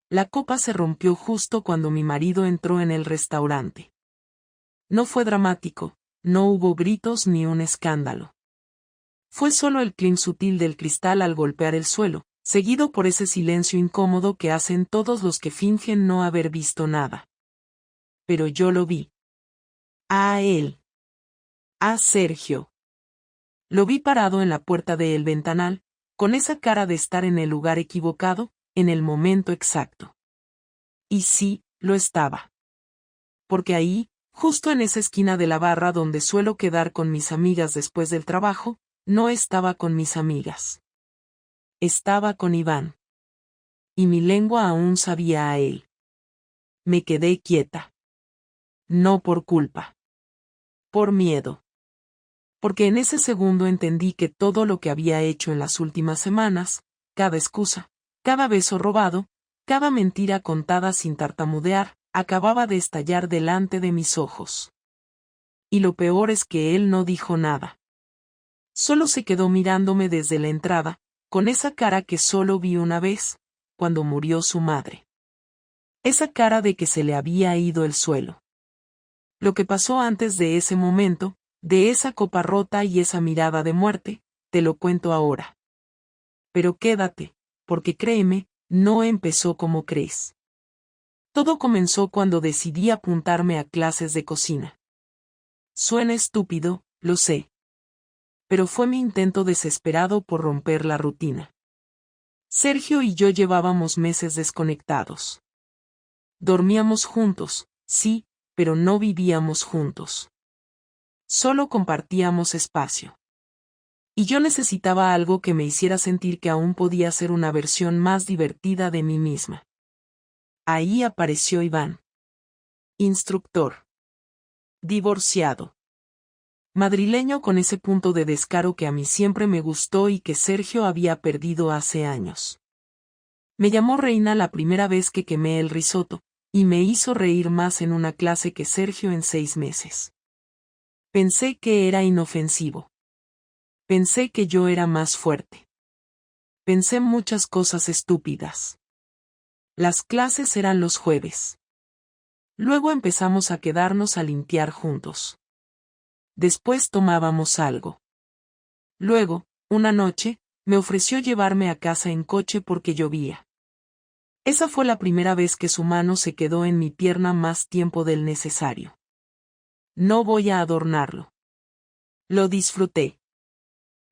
La copa se rompió justo cuando mi marido entró en el restaurante. No fue dramático, no hubo gritos ni un escándalo. Fue solo el clink sutil del cristal al golpear el suelo, seguido por ese silencio incómodo que hacen todos los que fingen no haber visto nada. Pero yo lo vi. A él. A Sergio. Lo vi parado en la puerta del ventanal, con esa cara de estar en el lugar equivocado, en el momento exacto. Y sí, lo estaba. Porque ahí, justo en esa esquina de la barra donde suelo quedar con mis amigas después del trabajo, no estaba con mis amigas. Estaba con Iván. Y mi lengua aún sabía a él. Me quedé quieta. No por culpa. Por miedo. Porque en ese segundo entendí que todo lo que había hecho en las últimas semanas, cada excusa, cada beso robado, cada mentira contada sin tartamudear, acababa de estallar delante de mis ojos. Y lo peor es que él no dijo nada. Solo se quedó mirándome desde la entrada, con esa cara que solo vi una vez, cuando murió su madre. Esa cara de que se le había ido el suelo. Lo que pasó antes de ese momento, de esa copa rota y esa mirada de muerte, te lo cuento ahora. Pero quédate, porque créeme, no empezó como crees. Todo comenzó cuando decidí apuntarme a clases de cocina. Suena estúpido, lo sé. Pero fue mi intento desesperado por romper la rutina. Sergio y yo llevábamos meses desconectados. Dormíamos juntos, sí, pero no vivíamos juntos. Solo compartíamos espacio. Y yo necesitaba algo que me hiciera sentir que aún podía ser una versión más divertida de mí misma. Ahí apareció Iván. Instructor. Divorciado. Madrileño con ese punto de descaro que a mí siempre me gustó y que Sergio había perdido hace años. Me llamó reina la primera vez que quemé el risotto, y me hizo reír más en una clase que Sergio en 6 meses. Pensé que era inofensivo. Pensé que yo era más fuerte. Pensé muchas cosas estúpidas. Las clases eran los jueves. Luego empezamos a quedarnos a limpiar juntos. Después tomábamos algo. Luego, una noche, me ofreció llevarme a casa en coche porque llovía. Esa fue la primera vez que su mano se quedó en mi pierna más tiempo del necesario. No voy a adornarlo. Lo disfruté.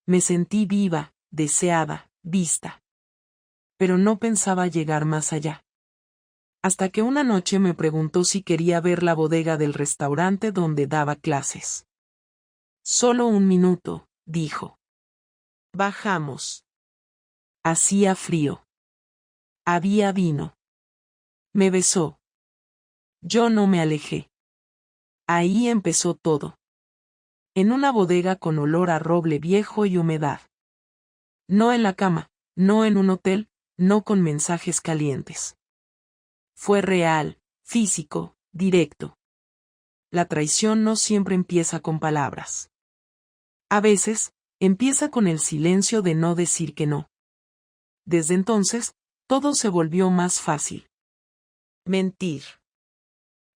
Me sentí viva, deseada, vista. Pero no pensaba llegar más allá. Hasta que una noche me preguntó si quería ver la bodega del restaurante donde daba clases. Solo 1 minuto, dijo. Bajamos. Hacía frío. Había vino. Me besó. Yo no me alejé. Ahí empezó todo. En una bodega con olor a roble viejo y humedad. No en la cama, no en un hotel, no con mensajes calientes. Fue real, físico, directo. La traición no siempre empieza con palabras. A veces, empieza con el silencio de no decir que no. Desde entonces, todo se volvió más fácil. Mentir.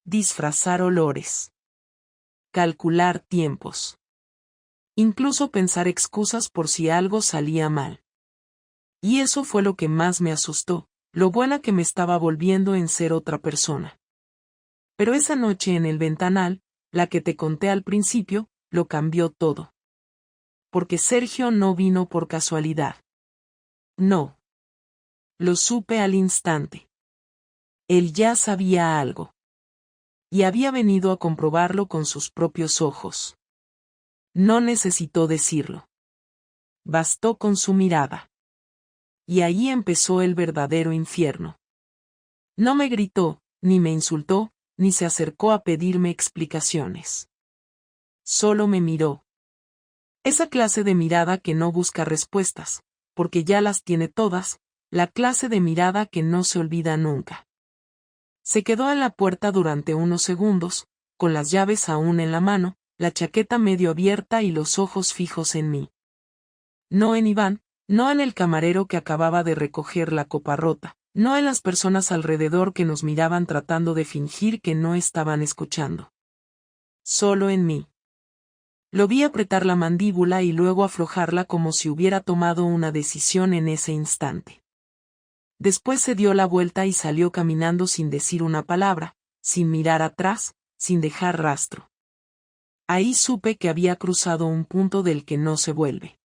Disfrazar olores. Calcular tiempos. Incluso pensar excusas por si algo salía mal. Y eso fue lo que más me asustó, lo buena que me estaba volviendo en ser otra persona. Pero esa noche en el ventanal, la que te conté al principio, lo cambió todo. Porque Sergio no vino por casualidad. No. Lo supe al instante. Él ya sabía algo. Y había venido a comprobarlo con sus propios ojos. No necesitó decirlo. Bastó con su mirada. Y ahí empezó el verdadero infierno. No me gritó, ni me insultó, ni se acercó a pedirme explicaciones. Solo me miró. Esa clase de mirada que no busca respuestas, porque ya las tiene todas, la clase de mirada que no se olvida nunca. Se quedó en la puerta durante unos segundos, con las llaves aún en la mano, la chaqueta medio abierta y los ojos fijos en mí. No en Iván, no en el camarero que acababa de recoger la copa rota, No en las personas alrededor que nos miraban tratando de fingir que no estaban escuchando. Solo en mí. Lo vi apretar la mandíbula y luego aflojarla como si hubiera tomado una decisión en ese instante. Después se dio la vuelta y salió caminando sin decir una palabra, sin mirar atrás, sin dejar rastro. Ahí supe que había cruzado un punto del que no se vuelve.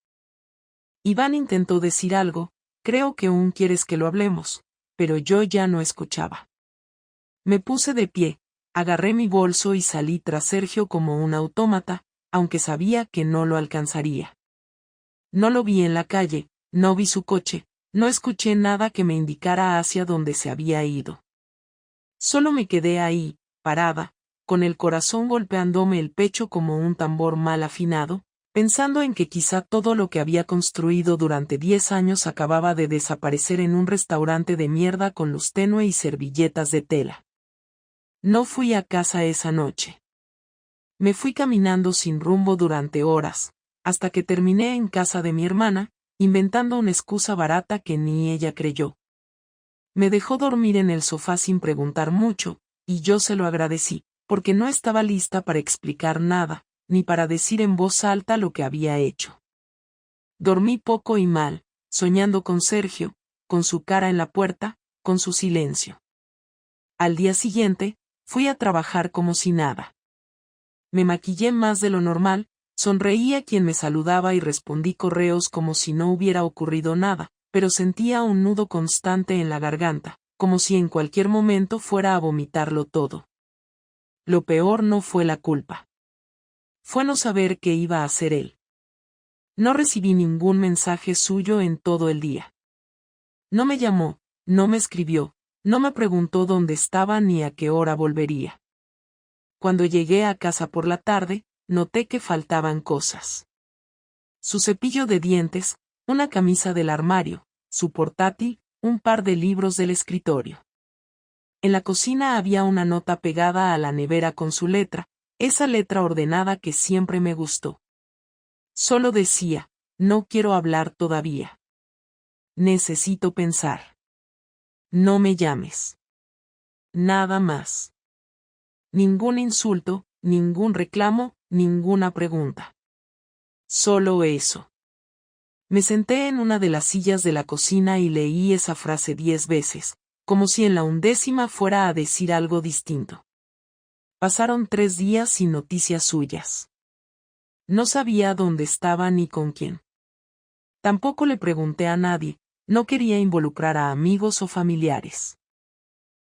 Iván intentó decir algo, creo que aún quieres que lo hablemos, pero yo ya no escuchaba. Me puse de pie, agarré mi bolso y salí tras Sergio como un autómata, aunque sabía que no lo alcanzaría. No lo vi en la calle, no vi su coche, no escuché nada que me indicara hacia dónde se había ido. Solo me quedé ahí, parada, con el corazón golpeándome el pecho como un tambor mal afinado, pensando en que quizá todo lo que había construido durante 10 años acababa de desaparecer en un restaurante de mierda con luz tenue y servilletas de tela. No fui a casa esa noche. Me fui caminando sin rumbo durante horas, hasta que terminé en casa de mi hermana, inventando una excusa barata que ni ella creyó. Me dejó dormir en el sofá sin preguntar mucho, y yo se lo agradecí, porque no estaba lista para explicar nada, ni para decir en voz alta lo que había hecho. Dormí poco y mal, soñando con Sergio, con su cara en la puerta, con su silencio. Al día siguiente, fui a trabajar como si nada. Me maquillé más de lo normal, sonreí a quien me saludaba y respondí correos como si no hubiera ocurrido nada, pero sentía un nudo constante en la garganta, como si en cualquier momento fuera a vomitarlo todo. Lo peor no fue la culpa. Fue no saber qué iba a hacer él. No recibí ningún mensaje suyo en todo el día. No me llamó, no me escribió, no me preguntó dónde estaba ni a qué hora volvería. Cuando llegué a casa por la tarde, noté que faltaban cosas. Su cepillo de dientes, una camisa del armario, su portátil, un par de libros del escritorio. En la cocina había una nota pegada a la nevera con su letra, esa letra ordenada que siempre me gustó. Solo decía, no quiero hablar todavía. Necesito pensar. No me llames. Nada más. Ningún insulto, ningún reclamo, ninguna pregunta. Solo eso. Me senté en una de las sillas de la cocina y leí esa frase 10 veces, como si en la 11ª fuera a decir algo distinto. Pasaron 3 días sin noticias suyas. No sabía dónde estaba ni con quién. Tampoco le pregunté a nadie, no quería involucrar a amigos o familiares.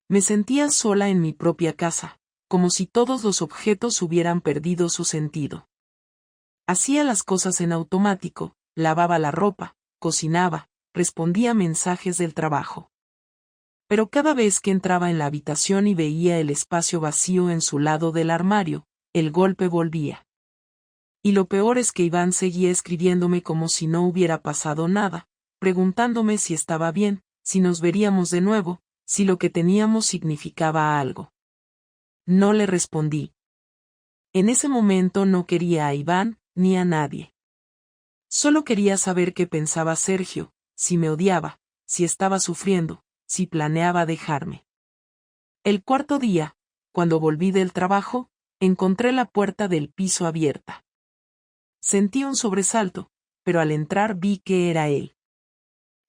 Me sentía sola en mi propia casa, como si todos los objetos hubieran perdido su sentido. Hacía las cosas en automático, lavaba la ropa, cocinaba, respondía mensajes del trabajo. Pero cada vez que entraba en la habitación y veía el espacio vacío en su lado del armario, el golpe volvía. Y lo peor es que Iván seguía escribiéndome como si no hubiera pasado nada, preguntándome si estaba bien, si nos veríamos de nuevo, si lo que teníamos significaba algo. No le respondí. En ese momento no quería a Iván, ni a nadie. Solo quería saber qué pensaba Sergio, si me odiaba, si estaba sufriendo, si planeaba dejarme. El cuarto día, cuando volví del trabajo, encontré la puerta del piso abierta. Sentí un sobresalto, pero al entrar vi que era él.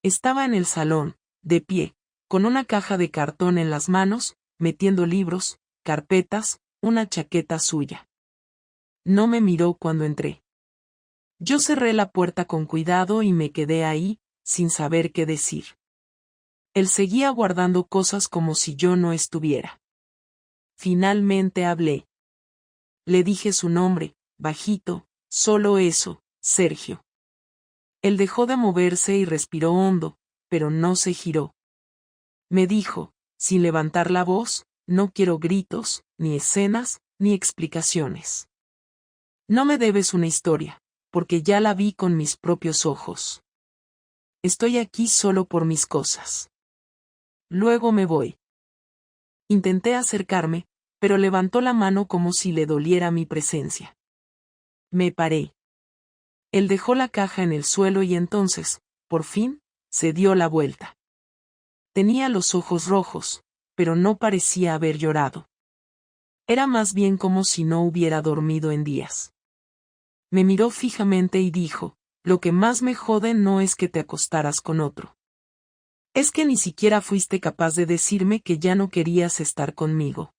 Estaba en el salón, de pie, con una caja de cartón en las manos, metiendo libros, carpetas, una chaqueta suya. No me miró cuando entré. Yo cerré la puerta con cuidado y me quedé ahí, sin saber qué decir. Él seguía guardando cosas como si yo no estuviera. Finalmente hablé. Le dije su nombre, bajito, solo eso, Sergio. Él dejó de moverse y respiró hondo, pero no se giró. Me dijo, sin levantar la voz, no quiero gritos, ni escenas, ni explicaciones. No me debes una historia, porque ya la vi con mis propios ojos. Estoy aquí solo por mis cosas. Luego me voy. Intenté acercarme, pero levantó la mano como si le doliera mi presencia. Me paré. Él dejó la caja en el suelo y entonces, por fin, se dio la vuelta. Tenía los ojos rojos, pero no parecía haber llorado. Era más bien como si no hubiera dormido en días. Me miró fijamente y dijo, lo que más me jode no es que te acostaras con otro. Es que ni siquiera fuiste capaz de decirme que ya no querías estar conmigo.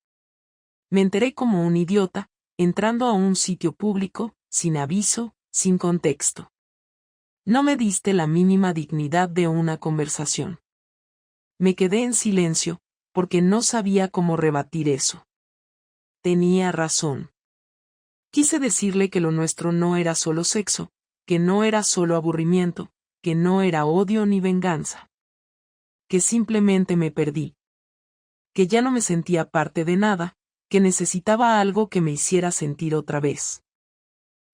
Me enteré como un idiota, entrando a un sitio público, sin aviso, sin contexto. No me diste la mínima dignidad de una conversación. Me quedé en silencio, porque no sabía cómo rebatir eso. Tenía razón. Quise decirle que lo nuestro no era solo sexo, que no era solo aburrimiento, que no era odio ni venganza. Que simplemente me perdí. Que ya no me sentía parte de nada, que necesitaba algo que me hiciera sentir otra vez.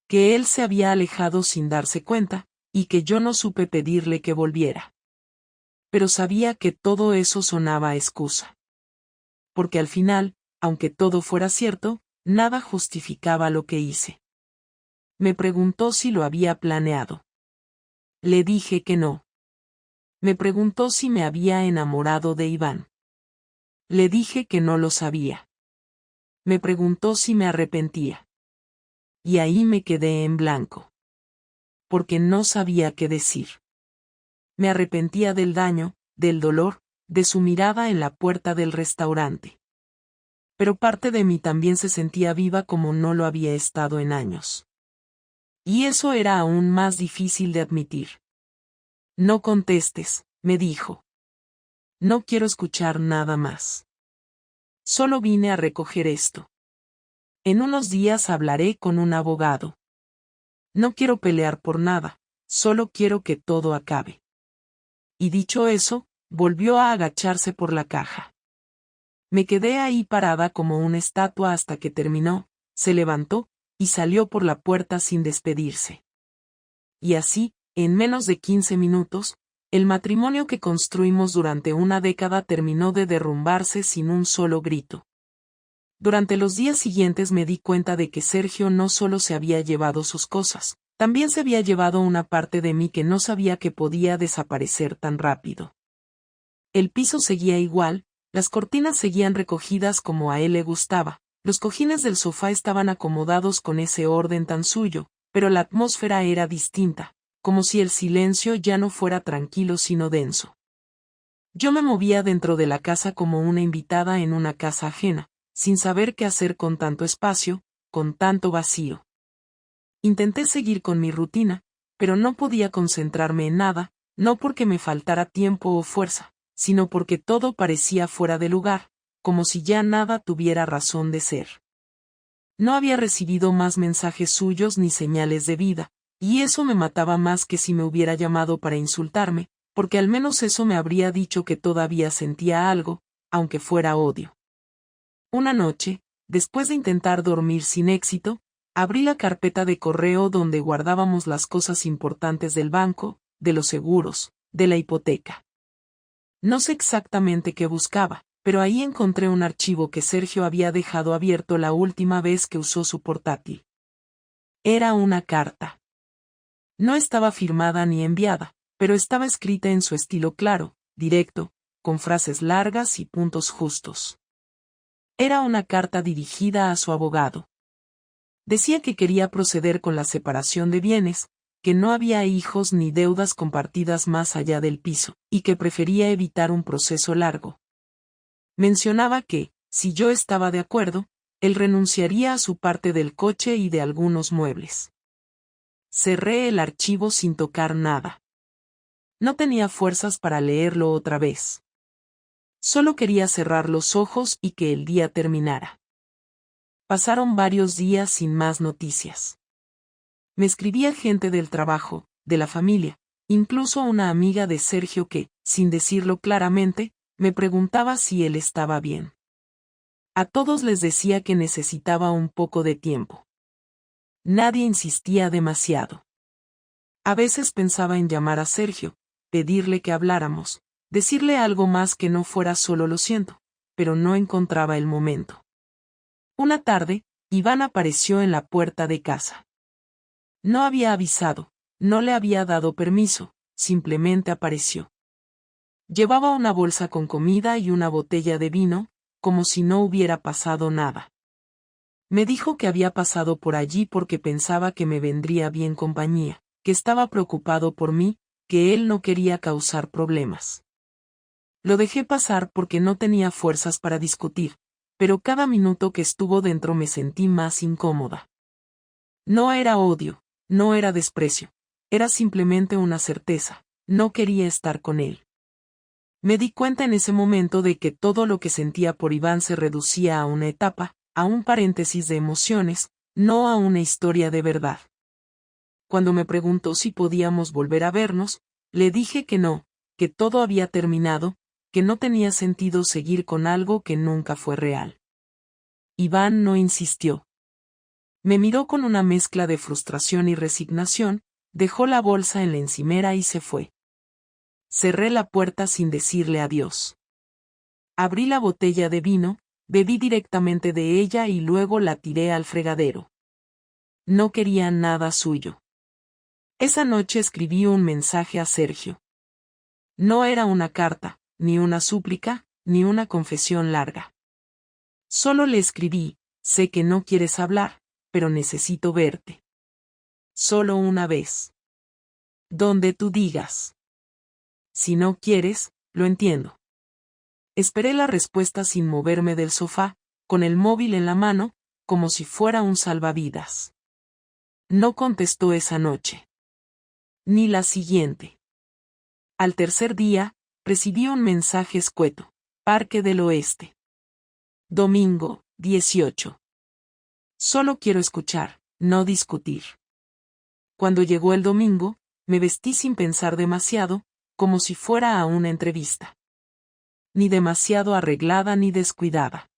Que él se había alejado sin darse cuenta, y que yo no supe pedirle que volviera. Pero sabía que todo eso sonaba a excusa. Porque al final, aunque todo fuera cierto, nada justificaba lo que hice. Me preguntó si lo había planeado. Le dije que no. Me preguntó si me había enamorado de Iván. Le dije que no lo sabía. Me preguntó si me arrepentía. Y ahí me quedé en blanco. Porque no sabía qué decir. Me arrepentía del daño, del dolor, de su mirada en la puerta del restaurante. Pero parte de mí también se sentía viva como no lo había estado en años. Y eso era aún más difícil de admitir. No contestes, me dijo. No quiero escuchar nada más. Solo vine a recoger esto. En unos días hablaré con un abogado. No quiero pelear por nada, solo quiero que todo acabe. Y dicho eso, volvió a agacharse por la caja. Me quedé ahí parada como una estatua hasta que terminó, se levantó, y salió por la puerta sin despedirse. Y así, en menos de 15 minutos, el matrimonio que construimos durante una década terminó de derrumbarse sin un solo grito. Durante los días siguientes me di cuenta de que Sergio no solo se había llevado sus cosas, también se había llevado una parte de mí que no sabía que podía desaparecer tan rápido. El piso seguía igual, las cortinas seguían recogidas como a él le gustaba, los cojines del sofá estaban acomodados con ese orden tan suyo, pero la atmósfera era distinta, como si el silencio ya no fuera tranquilo sino denso. Yo me movía dentro de la casa como una invitada en una casa ajena, sin saber qué hacer con tanto espacio, con tanto vacío. Intenté seguir con mi rutina, pero no podía concentrarme en nada, no porque me faltara tiempo o fuerza, sino porque todo parecía fuera de lugar, como si ya nada tuviera razón de ser. No había recibido más mensajes suyos ni señales de vida, y eso me mataba más que si me hubiera llamado para insultarme, porque al menos eso me habría dicho que todavía sentía algo, aunque fuera odio. Una noche, después de intentar dormir sin éxito, abrí la carpeta de correo donde guardábamos las cosas importantes del banco, de los seguros, de la hipoteca. No sé exactamente qué buscaba, pero ahí encontré un archivo que Sergio había dejado abierto la última vez que usó su portátil. Era una carta. No estaba firmada ni enviada, pero estaba escrita en su estilo claro, directo, con frases largas y puntos justos. Era una carta dirigida a su abogado. Decía que quería proceder con la separación de bienes, que no había hijos ni deudas compartidas más allá del piso, y que prefería evitar un proceso largo. Mencionaba que, si yo estaba de acuerdo, él renunciaría a su parte del coche y de algunos muebles. Cerré el archivo sin tocar nada. No tenía fuerzas para leerlo otra vez. Solo quería cerrar los ojos y que el día terminara. Pasaron varios días sin más noticias. Me escribía gente del trabajo, de la familia, incluso una amiga de Sergio que, sin decirlo claramente, me preguntaba si él estaba bien. A todos les decía que necesitaba un poco de tiempo. Nadie insistía demasiado. A veces pensaba en llamar a Sergio, pedirle que habláramos, decirle algo más que no fuera solo lo siento, pero no encontraba el momento. Una tarde, Iván apareció en la puerta de casa. No había avisado, no le había dado permiso, simplemente apareció. Llevaba una bolsa con comida y una botella de vino, como si no hubiera pasado nada. Me dijo que había pasado por allí porque pensaba que me vendría bien compañía, que estaba preocupado por mí, que él no quería causar problemas. Lo dejé pasar porque no tenía fuerzas para discutir, pero cada minuto que estuvo dentro me sentí más incómoda. No era odio, no era desprecio, era simplemente una certeza, no quería estar con él. Me di cuenta en ese momento de que todo lo que sentía por Iván se reducía a una etapa, a un paréntesis de emociones, no a una historia de verdad. Cuando me preguntó si podíamos volver a vernos, le dije que no, que todo había terminado, que no tenía sentido seguir con algo que nunca fue real. Iván no insistió. Me miró con una mezcla de frustración y resignación, dejó la bolsa en la encimera y se fue. Cerré la puerta sin decirle adiós. Abrí la botella de vino, bebí directamente de ella y luego la tiré al fregadero. No quería nada suyo. Esa noche escribí un mensaje a Sergio. No era una carta, ni una súplica, ni una confesión larga. Solo le escribí: sé que no quieres hablar, pero necesito verte. Solo una vez. Donde tú digas. Si no quieres, lo entiendo. Esperé la respuesta sin moverme del sofá, con el móvil en la mano, como si fuera un salvavidas. No contestó esa noche. Ni la siguiente. Al tercer día, recibí un mensaje escueto: Parque del Oeste. Domingo, 18. Solo quiero escuchar, no discutir. Cuando llegó el domingo, me vestí sin pensar demasiado, como si fuera a una entrevista. Ni demasiado arreglada ni descuidada.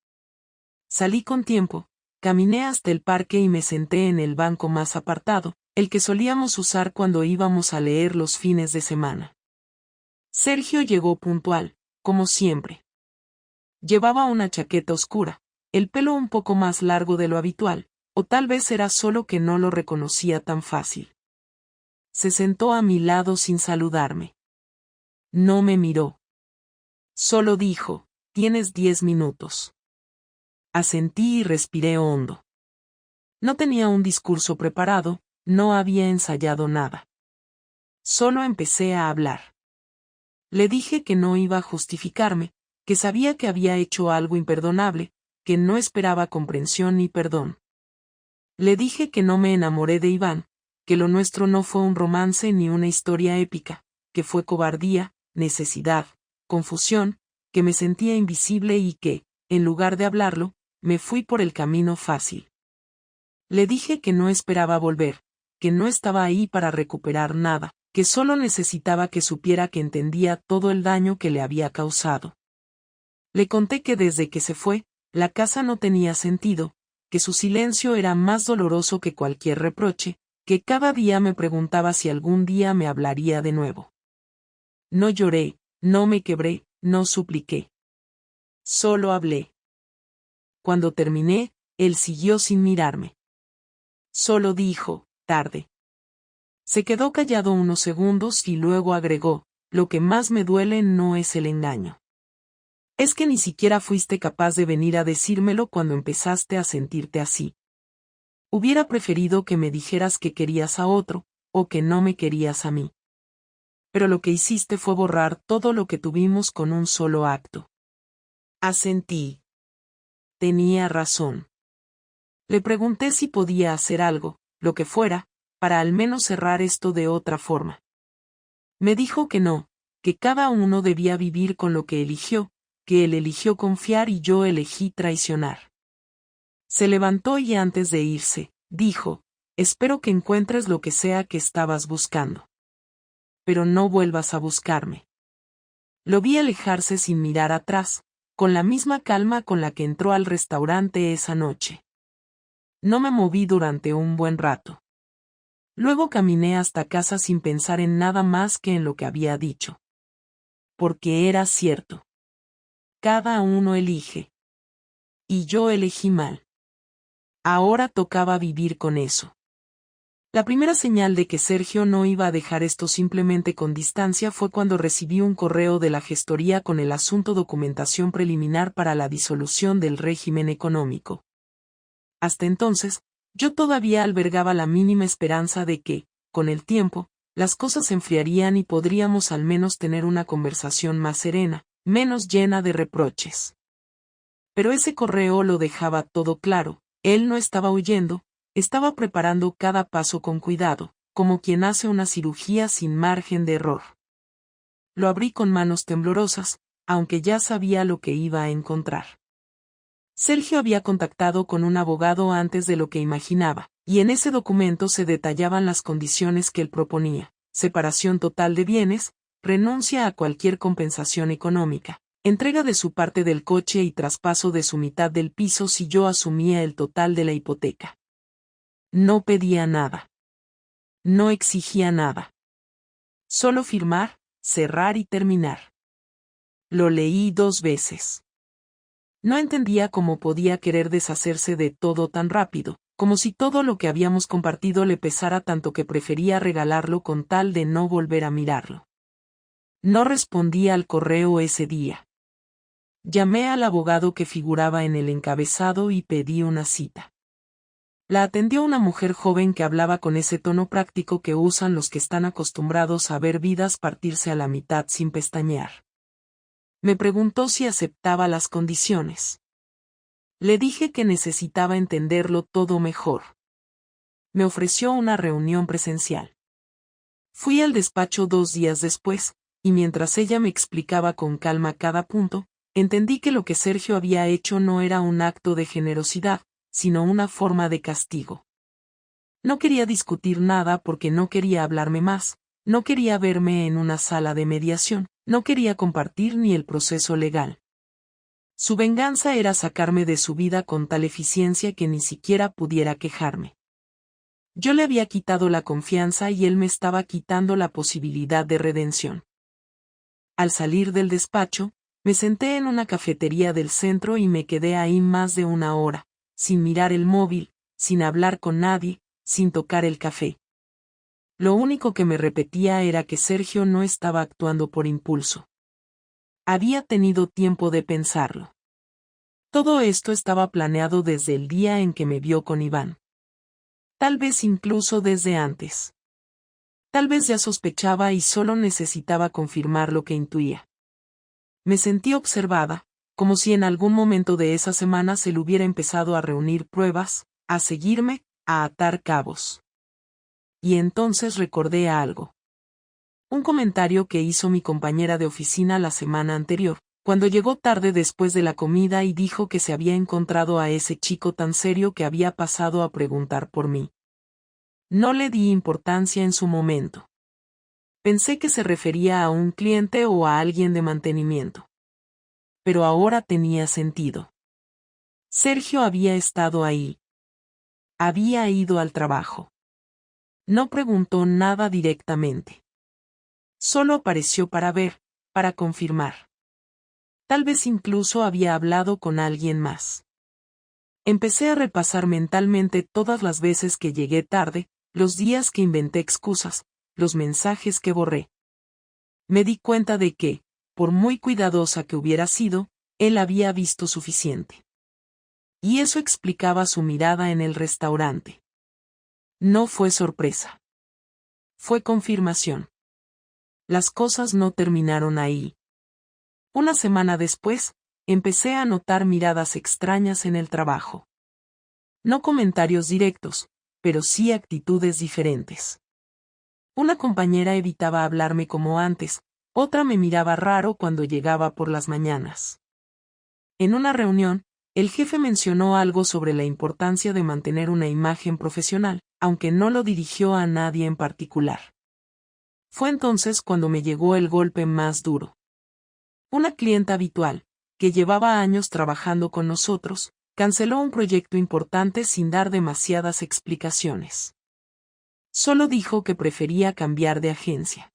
Salí con tiempo, caminé hasta el parque y me senté en el banco más apartado, el que solíamos usar cuando íbamos a leer los fines de semana. Sergio llegó puntual, como siempre. Llevaba una chaqueta oscura, el pelo un poco más largo de lo habitual, o tal vez era solo que no lo reconocía tan fácil. Se sentó a mi lado sin saludarme. No me miró. Solo dijo: tienes 10 minutos. Asentí y respiré hondo. No tenía un discurso preparado, no había ensayado nada. Solo empecé a hablar. Le dije que no iba a justificarme, que sabía que había hecho algo imperdonable, que no esperaba comprensión ni perdón. Le dije que no me enamoré de Iván, que lo nuestro no fue un romance ni una historia épica, que fue cobardía, necesidad, confusión, que me sentía invisible y que, en lugar de hablarlo, me fui por el camino fácil. Le dije que no esperaba volver, que no estaba ahí para recuperar nada, que solo necesitaba que supiera que entendía todo el daño que le había causado. Le conté que desde que se fue, la casa no tenía sentido, que su silencio era más doloroso que cualquier reproche, que cada día me preguntaba si algún día me hablaría de nuevo. No lloré, no me quebré, no supliqué. Solo hablé. Cuando terminé, él siguió sin mirarme. Solo dijo: tarde. Se quedó callado unos segundos y luego agregó: lo que más me duele no es el engaño. Es que ni siquiera fuiste capaz de venir a decírmelo cuando empezaste a sentirte así. Hubiera preferido que me dijeras que querías a otro, o que no me querías a mí. Pero lo que hiciste fue borrar todo lo que tuvimos con un solo acto. Asentí. Tenía razón. Le pregunté si podía hacer algo, lo que fuera, para al menos cerrar esto de otra forma. Me dijo que no, que cada uno debía vivir con lo que eligió, que él eligió confiar y yo elegí traicionar. Se levantó y antes de irse, dijo: espero que encuentres lo que sea que estabas buscando. Pero no vuelvas a buscarme. Lo vi alejarse sin mirar atrás, con la misma calma con la que entró al restaurante esa noche. No me moví durante un buen rato. Luego caminé hasta casa sin pensar en nada más que en lo que había dicho. Porque era cierto. Cada uno elige. Y yo elegí mal. Ahora tocaba vivir con eso. La primera señal de que Sergio no iba a dejar esto simplemente con distancia fue cuando recibí un correo de la gestoría con el asunto documentación preliminar para la disolución del régimen económico. Hasta entonces, yo todavía albergaba la mínima esperanza de que, con el tiempo, las cosas se enfriarían y podríamos al menos tener una conversación más serena, menos llena de reproches. Pero ese correo lo dejaba todo claro, él no estaba huyendo, estaba preparando cada paso con cuidado, como quien hace una cirugía sin margen de error. Lo abrí con manos temblorosas, aunque ya sabía lo que iba a encontrar. Sergio había contactado con un abogado antes de lo que imaginaba, y en ese documento se detallaban las condiciones que él proponía: separación total de bienes, renuncia a cualquier compensación económica, entrega de su parte del coche y traspaso de su mitad del piso si yo asumía el total de la hipoteca. No pedía nada. No exigía nada. Solo firmar, cerrar y terminar. Lo leí 2 veces. No entendía cómo podía querer deshacerse de todo tan rápido, como si todo lo que habíamos compartido le pesara tanto que prefería regalarlo con tal de no volver a mirarlo. No respondí al correo ese día. Llamé al abogado que figuraba en el encabezado y pedí una cita. La atendió una mujer joven que hablaba con ese tono práctico que usan los que están acostumbrados a ver vidas partirse a la mitad sin pestañear. Me preguntó si aceptaba las condiciones. Le dije que necesitaba entenderlo todo mejor. Me ofreció una reunión presencial. Fui al despacho 2 días después, y mientras ella me explicaba con calma cada punto, entendí que lo que Sergio había hecho no era un acto de generosidad, sino una forma de castigo. No quería discutir nada porque no quería hablarme más, no quería verme en una sala de mediación, no quería compartir ni el proceso legal. Su venganza era sacarme de su vida con tal eficiencia que ni siquiera pudiera quejarme. Yo le había quitado la confianza y él me estaba quitando la posibilidad de redención. Al salir del despacho, me senté en una cafetería del centro y me quedé ahí más de 1 hora, sin mirar el móvil, sin hablar con nadie, sin tocar el café. Lo único que me repetía era que Sergio no estaba actuando por impulso. Había tenido tiempo de pensarlo. Todo esto estaba planeado desde el día en que me vio con Iván. Tal vez incluso desde antes. Tal vez ya sospechaba y solo necesitaba confirmar lo que intuía. Me sentí observada, como si en algún momento de esa semana se le hubiera empezado a reunir pruebas, a seguirme, a atar cabos. Y entonces recordé algo. Un comentario que hizo mi compañera de oficina la semana anterior, cuando llegó tarde después de la comida y dijo que se había encontrado a ese chico tan serio que había pasado a preguntar por mí. No le di importancia en su momento. Pensé que se refería a un cliente o a alguien de mantenimiento. Pero ahora tenía sentido. Sergio había estado ahí. Había ido al trabajo. No preguntó nada directamente. Solo apareció para ver, para confirmar. Tal vez incluso había hablado con alguien más. Empecé a repasar mentalmente todas las veces que llegué tarde, los días que inventé excusas, los mensajes que borré. Me di cuenta de que, por muy cuidadosa que hubiera sido, él había visto suficiente. Y eso explicaba su mirada en el restaurante. No fue sorpresa. Fue confirmación. Las cosas no terminaron ahí. Una semana después, empecé a notar miradas extrañas en el trabajo. No comentarios directos, pero sí actitudes diferentes. Una compañera evitaba hablarme como antes, otra me miraba raro cuando llegaba por las mañanas. En una reunión, el jefe mencionó algo sobre la importancia de mantener una imagen profesional, aunque no lo dirigió a nadie en particular. Fue entonces cuando me llegó el golpe más duro. Una clienta habitual, que llevaba años trabajando con nosotros, canceló un proyecto importante sin dar demasiadas explicaciones. Solo dijo que prefería cambiar de agencia.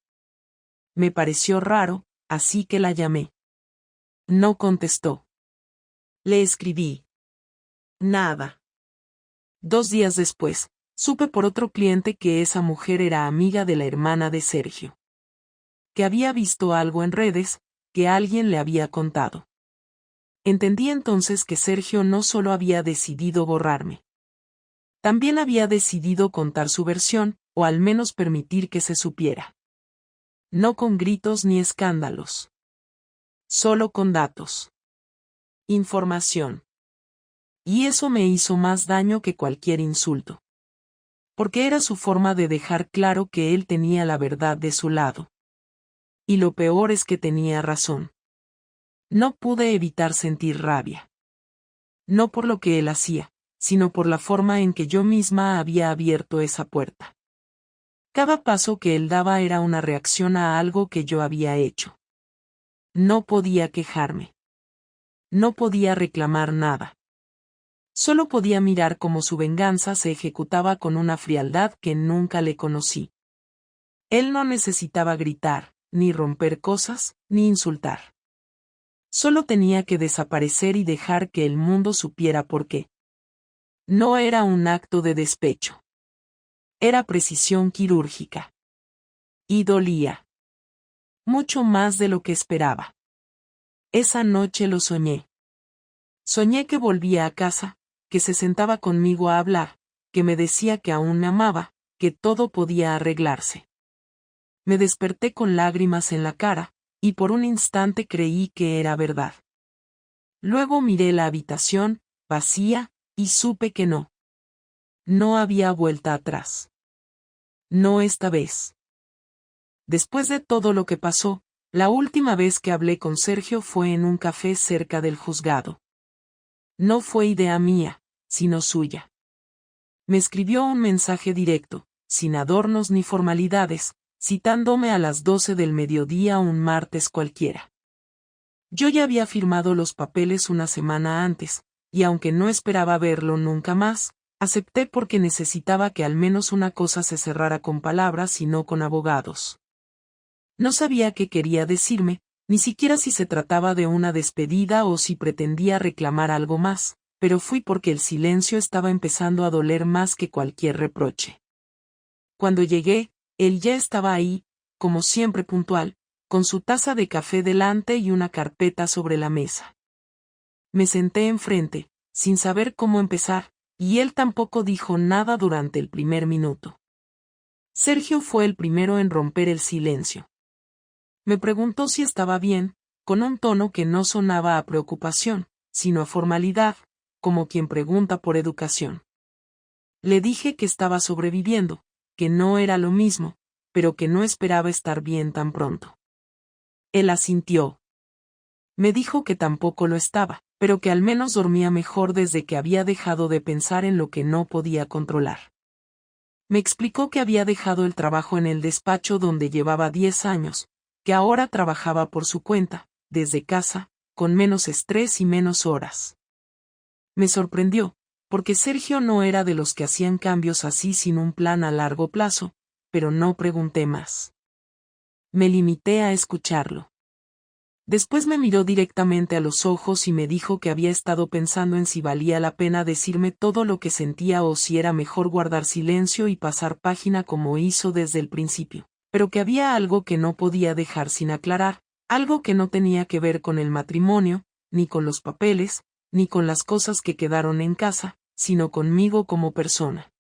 Me pareció raro, así que la llamé. No contestó. Le escribí. Nada. 2 días después, Supe por otro cliente que esa mujer era amiga de la hermana de Sergio. Que había visto algo en redes, que alguien le había contado. Entendí entonces que Sergio no solo había decidido borrarme. También había decidido contar su versión, o al menos permitir que se supiera. No con gritos ni escándalos. Solo con datos. Información. Y eso me hizo más daño que cualquier insulto. Porque era su forma de dejar claro que él tenía la verdad de su lado. Y lo peor es que tenía razón. No pude evitar sentir rabia. No por lo que él hacía, sino por la forma en que yo misma había abierto esa puerta. Cada paso que él daba era una reacción a algo que yo había hecho. No podía quejarme. No podía reclamar nada. Solo podía mirar cómo su venganza se ejecutaba con una frialdad que nunca le conocí. Él no necesitaba gritar, ni romper cosas, ni insultar. Solo tenía que desaparecer y dejar que el mundo supiera por qué. No era un acto de despecho. Era precisión quirúrgica. Y dolía. Mucho más de lo que esperaba. Esa noche lo soñé. Soñé que volvía a casa, que se sentaba conmigo a hablar, que me decía que aún me amaba, que todo podía arreglarse. Me desperté con lágrimas en la cara, y por un instante creí que era verdad. Luego miré la habitación, vacía, y supe que no. No había vuelta atrás. No esta vez. Después de todo lo que pasó, la última vez que hablé con Sergio fue en un café cerca del juzgado. No fue idea mía, sino suya. Me escribió un mensaje directo, sin adornos ni formalidades, citándome a las 12 del mediodía un martes cualquiera. Yo ya había firmado los papeles una semana antes, y aunque no esperaba verlo nunca más, acepté porque necesitaba que al menos una cosa se cerrara con palabras y no con abogados. No sabía qué quería decirme, ni siquiera si se trataba de una despedida o si pretendía reclamar algo más, pero fui porque el silencio estaba empezando a doler más que cualquier reproche. Cuando llegué, él ya estaba ahí, como siempre puntual, con su taza de café delante y una carpeta sobre la mesa. Me senté enfrente, sin saber cómo empezar, y él tampoco dijo nada durante el primer minuto. Sergio fue el primero en romper el silencio. Me preguntó si estaba bien, con un tono que no sonaba a preocupación, sino a formalidad, como quien pregunta por educación. Le dije que estaba sobreviviendo, que no era lo mismo, pero que no esperaba estar bien tan pronto. Él asintió. Me dijo que tampoco lo estaba, pero que al menos dormía mejor desde que había dejado de pensar en lo que no podía controlar. Me explicó que había dejado el trabajo en el despacho donde llevaba 10 años, que ahora trabajaba por su cuenta, desde casa, con menos estrés y menos horas. Me sorprendió, porque Sergio no era de los que hacían cambios así sin un plan a largo plazo, pero no pregunté más. Me limité a escucharlo. Después me miró directamente a los ojos y me dijo que había estado pensando en si valía la pena decirme todo lo que sentía o si era mejor guardar silencio y pasar página como hizo desde el principio, pero que había algo que no podía dejar sin aclarar, algo que no tenía que ver con el matrimonio, ni con los papeles, ni con las cosas que quedaron en casa, sino conmigo como persona.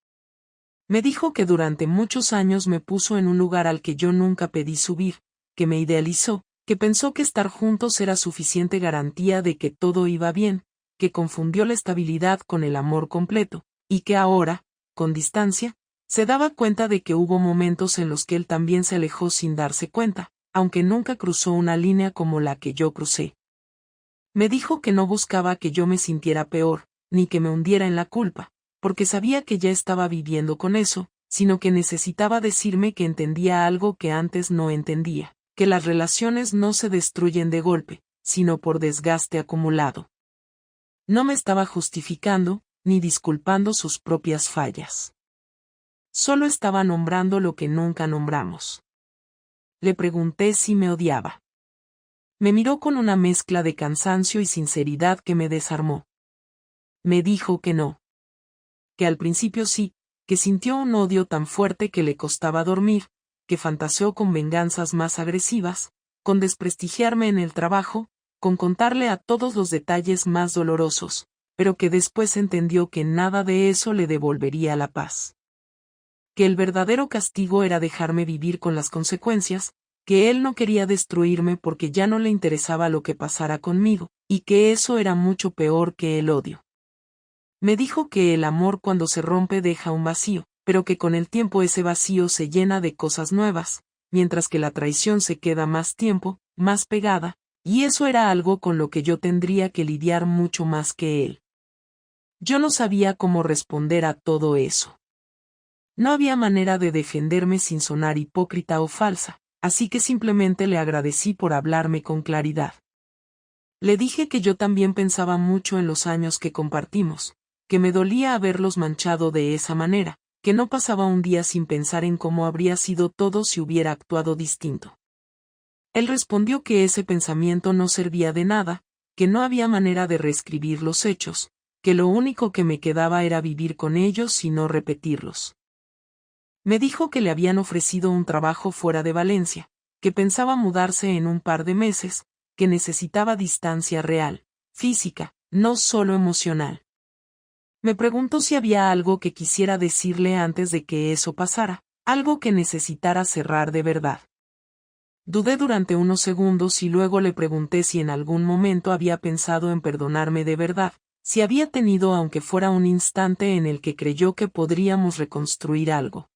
Me dijo que durante muchos años me puso en un lugar al que yo nunca pedí subir, que me idealizó, que pensó que estar juntos era suficiente garantía de que todo iba bien, que confundió la estabilidad con el amor completo, y que ahora, con distancia, se daba cuenta de que hubo momentos en los que él también se alejó sin darse cuenta, aunque nunca cruzó una línea como la que yo crucé. Me dijo que no buscaba que yo me sintiera peor, ni que me hundiera en la culpa, porque sabía que ya estaba viviendo con eso, sino que necesitaba decirme que entendía algo que antes no entendía, que las relaciones no se destruyen de golpe, sino por desgaste acumulado. No me estaba justificando, ni disculpando sus propias fallas. Solo estaba nombrando lo que nunca nombramos. Le pregunté si me odiaba. Me miró con una mezcla de cansancio y sinceridad que me desarmó. Me dijo que no. Que al principio sí, que sintió un odio tan fuerte que le costaba dormir, que fantaseó con venganzas más agresivas, con desprestigiarme en el trabajo, con contarle a todos los detalles más dolorosos, pero que después entendió que nada de eso le devolvería la paz. Que el verdadero castigo era dejarme vivir con las consecuencias, que él no quería destruirme porque ya no le interesaba lo que pasara conmigo, y que eso era mucho peor que el odio. Me dijo que el amor cuando se rompe deja un vacío, pero que con el tiempo ese vacío se llena de cosas nuevas, mientras que la traición se queda más tiempo, más pegada, y eso era algo con lo que yo tendría que lidiar mucho más que él. Yo no sabía cómo responder a todo eso. No había manera de defenderme sin sonar hipócrita o falsa, así que simplemente le agradecí por hablarme con claridad. Le dije que yo también pensaba mucho en los años que compartimos, que me dolía haberlos manchado de esa manera, que no pasaba un día sin pensar en cómo habría sido todo si hubiera actuado distinto. Él respondió que ese pensamiento no servía de nada, que no había manera de reescribir los hechos, que lo único que me quedaba era vivir con ellos y no repetirlos. Me dijo que le habían ofrecido un trabajo fuera de Valencia, que pensaba mudarse en un par de meses, que necesitaba distancia real, física, no solo emocional. Me preguntó si había algo que quisiera decirle antes de que eso pasara, algo que necesitara cerrar de verdad. Dudé durante unos segundos y luego le pregunté si en algún momento había pensado en perdonarme de verdad, si había tenido aunque fuera un instante en el que creyó que podríamos reconstruir algo.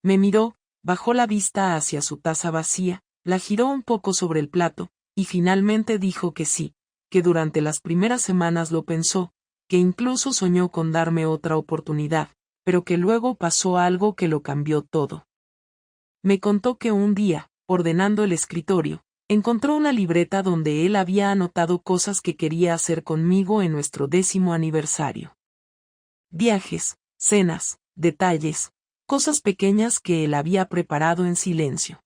Me miró, bajó la vista hacia su taza vacía, la giró un poco sobre el plato, y finalmente dijo que sí, que durante las primeras semanas lo pensó, que incluso soñó con darme otra oportunidad, pero que luego pasó algo que lo cambió todo. Me contó que un día, ordenando el escritorio, encontró una libreta donde él había anotado cosas que quería hacer conmigo en nuestro 10º aniversario. Viajes, cenas, detalles, cosas pequeñas que él había preparado en silencio.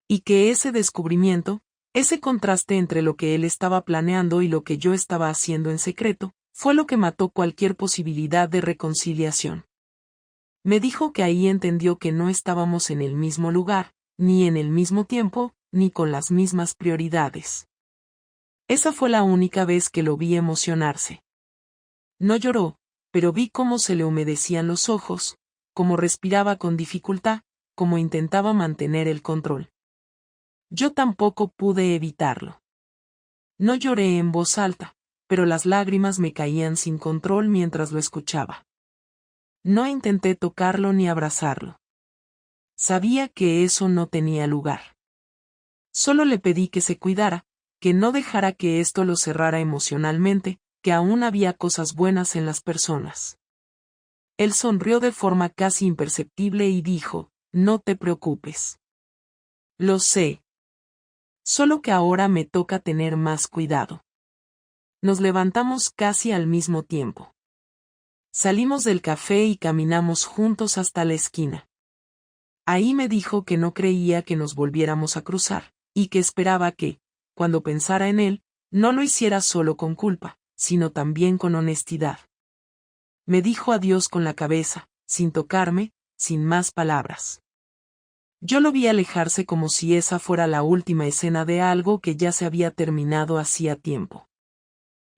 Y que ese descubrimiento, ese contraste entre lo que él estaba planeando y lo que yo estaba haciendo en secreto, fue lo que mató cualquier posibilidad de reconciliación. Me dijo que ahí entendió que no estábamos en el mismo lugar, ni en el mismo tiempo, ni con las mismas prioridades. Esa fue la única vez que lo vi emocionarse. No lloró, pero vi cómo se le humedecían los ojos, cómo respiraba con dificultad, cómo intentaba mantener el control. Yo tampoco pude evitarlo. No lloré en voz alta, pero las lágrimas me caían sin control mientras lo escuchaba. No intenté tocarlo ni abrazarlo. Sabía que eso no tenía lugar. Solo le pedí que se cuidara, que no dejara que esto lo cerrara emocionalmente, que aún había cosas buenas en las personas. Él sonrió de forma casi imperceptible y dijo, no te preocupes. Lo sé. Solo que ahora me toca tener más cuidado. Nos levantamos casi al mismo tiempo. Salimos del café y caminamos juntos hasta la esquina. Ahí me dijo que no creía que nos volviéramos a cruzar, y que esperaba que, cuando pensara en él, no lo hiciera solo con culpa, sino también con honestidad. Me dijo adiós con la cabeza, sin tocarme, sin más palabras. Yo lo vi alejarse como si esa fuera la última escena de algo que ya se había terminado hacía tiempo.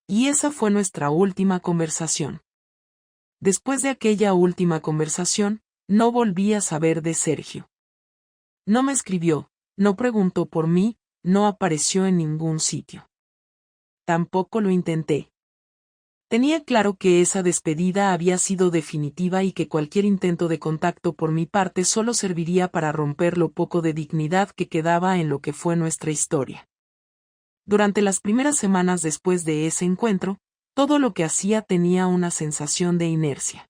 Y esa fue nuestra última conversación. Después de aquella última conversación, no volví a saber de Sergio. No me escribió, no preguntó por mí, no apareció en ningún sitio. Tampoco lo intenté. Tenía claro que esa despedida había sido definitiva y que cualquier intento de contacto por mi parte solo serviría para romper lo poco de dignidad que quedaba en lo que fue nuestra historia. Durante las primeras semanas después de ese encuentro, todo lo que hacía tenía una sensación de inercia.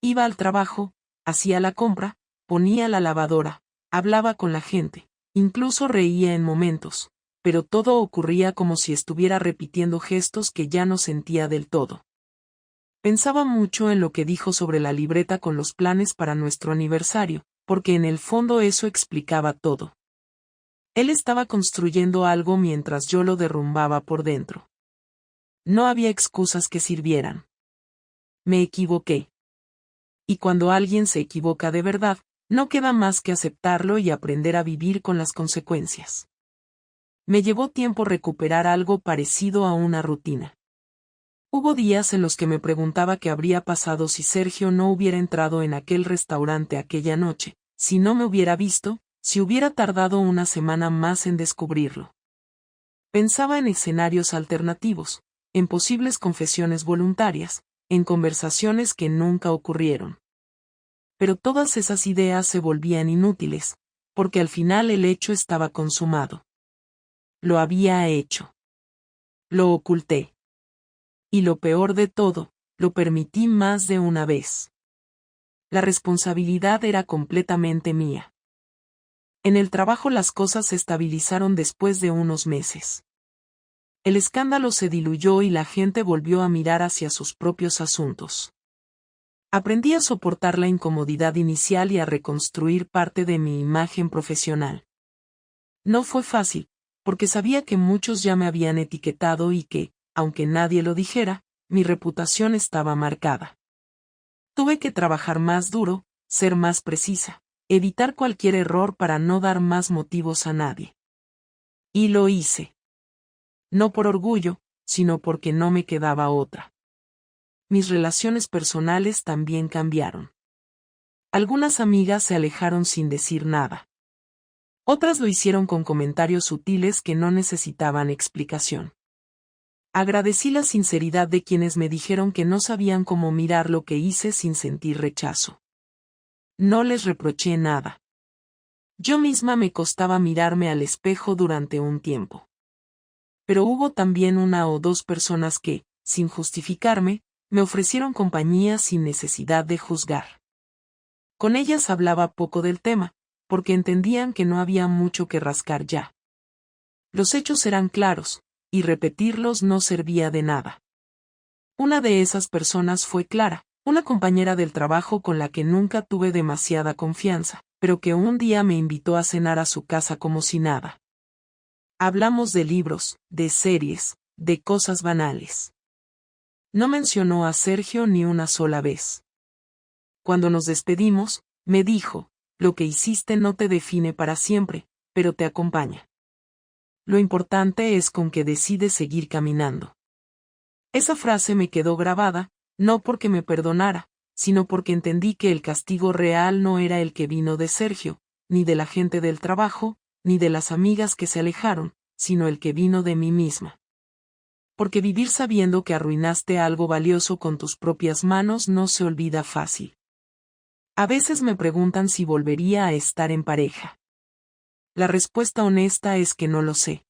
Iba al trabajo, hacía la compra, ponía la lavadora, hablaba con la gente, incluso reía en momentos, pero todo ocurría como si estuviera repitiendo gestos que ya no sentía del todo. Pensaba mucho en lo que dijo sobre la libreta con los planes para nuestro aniversario, porque en el fondo eso explicaba todo. Él estaba construyendo algo mientras yo lo derrumbaba por dentro. No había excusas que sirvieran. Me equivoqué. Y cuando alguien se equivoca de verdad, no queda más que aceptarlo y aprender a vivir con las consecuencias. Me llevó tiempo recuperar algo parecido a una rutina. Hubo días en los que me preguntaba qué habría pasado si Sergio no hubiera entrado en aquel restaurante aquella noche, si no me hubiera visto, si hubiera tardado una semana más en descubrirlo. Pensaba en escenarios alternativos, en posibles confesiones voluntarias, en conversaciones que nunca ocurrieron. Pero todas esas ideas se volvían inútiles, porque al final el hecho estaba consumado. Lo había hecho. Lo oculté. Y lo peor de todo, lo permití más de una vez. La responsabilidad era completamente mía. En el trabajo las cosas se estabilizaron después de unos meses. El escándalo se diluyó y la gente volvió a mirar hacia sus propios asuntos. Aprendí a soportar la incomodidad inicial y a reconstruir parte de mi imagen profesional. No fue fácil, porque sabía que muchos ya me habían etiquetado y que, aunque nadie lo dijera, mi reputación estaba marcada. Tuve que trabajar más duro, ser más precisa, evitar cualquier error para no dar más motivos a nadie. Y lo hice. No por orgullo, sino porque no me quedaba otra. Mis relaciones personales también cambiaron. Algunas amigas se alejaron sin decir nada. Otras lo hicieron con comentarios sutiles que no necesitaban explicación. Agradecí la sinceridad de quienes me dijeron que no sabían cómo mirar lo que hice sin sentir rechazo. No les reproché nada. Yo misma me costaba mirarme al espejo durante un tiempo. Pero hubo también una o dos personas que, sin justificarme, me ofrecieron compañía sin necesidad de juzgar. Con ellas hablaba poco del tema, porque entendían que no había mucho que rascar ya. Los hechos eran claros, y repetirlos no servía de nada. Una de esas personas fue Clara, una compañera del trabajo con la que nunca tuve demasiada confianza, pero que un día me invitó a cenar a su casa como si nada. Hablamos de libros, de series, de cosas banales. No mencionó a Sergio ni una sola vez. Cuando nos despedimos, me dijo, lo que hiciste no te define para siempre, pero te acompaña. Lo importante es con que decides seguir caminando. Esa frase me quedó grabada, no porque me perdonara, sino porque entendí que el castigo real no era el que vino de Sergio, ni de la gente del trabajo, ni de las amigas que se alejaron, sino el que vino de mí misma. Porque vivir sabiendo que arruinaste algo valioso con tus propias manos no se olvida fácil. A veces me preguntan si volvería a estar en pareja. La respuesta honesta es que no lo sé.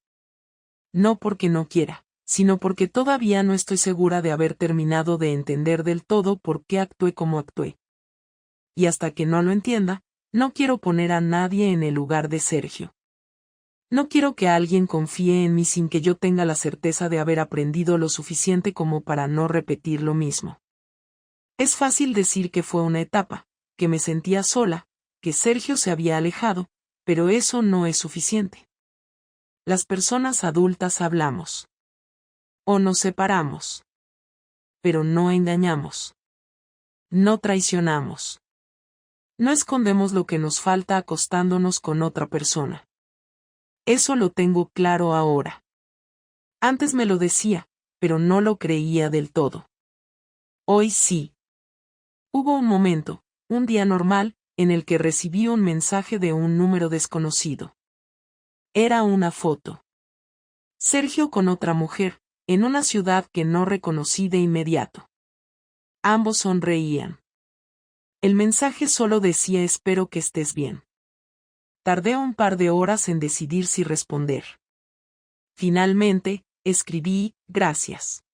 No porque no quiera, sino porque todavía no estoy segura de haber terminado de entender del todo por qué actué como actué. Y hasta que no lo entienda, no quiero poner a nadie en el lugar de Sergio. No quiero que alguien confíe en mí sin que yo tenga la certeza de haber aprendido lo suficiente como para no repetir lo mismo. Es fácil decir que fue una etapa, que me sentía sola, que Sergio se había alejado, pero eso no es suficiente. Las personas adultas hablamos. O nos separamos. Pero no engañamos. No traicionamos. No escondemos lo que nos falta acostándonos con otra persona. Eso lo tengo claro ahora. Antes me lo decía, pero no lo creía del todo. Hoy sí. Hubo un momento, un día normal, en el que recibí un mensaje de un número desconocido. Era una foto. Sergio con otra mujer, en una ciudad que no reconocí de inmediato. Ambos sonreían. El mensaje solo decía espero que estés bien. Tardé un par de horas en decidir si responder. Finalmente, escribí, gracias.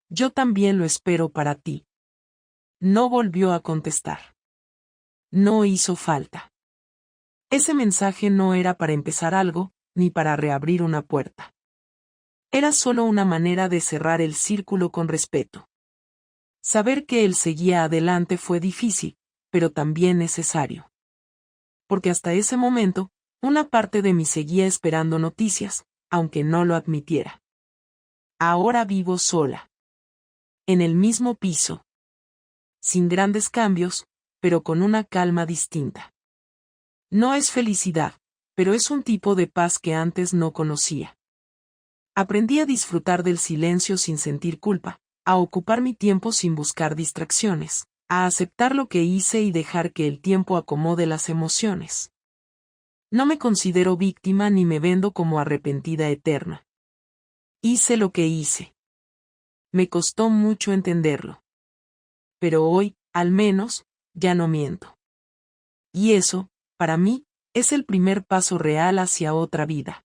Yo también lo espero para ti. No volvió a contestar. No hizo falta. Ese mensaje no era para empezar algo, ni para reabrir una puerta. Era solo una manera de cerrar el círculo con respeto. Saber que él seguía adelante fue difícil, pero también necesario. Porque hasta ese momento, una parte de mí seguía esperando noticias, aunque no lo admitiera. Ahora vivo sola. En el mismo piso. sin grandes cambios, pero con una calma distinta. No es felicidad, pero es un tipo de paz que antes no conocía. Aprendí a disfrutar del silencio sin sentir culpa, a ocupar mi tiempo sin buscar distracciones, a aceptar lo que hice y dejar que el tiempo acomode las emociones. No me considero víctima ni me vendo como arrepentida eterna. Hice lo que hice. Me costó mucho entenderlo. Pero hoy, al menos, ya no miento. Y eso, para mí, es el primer paso real hacia otra vida.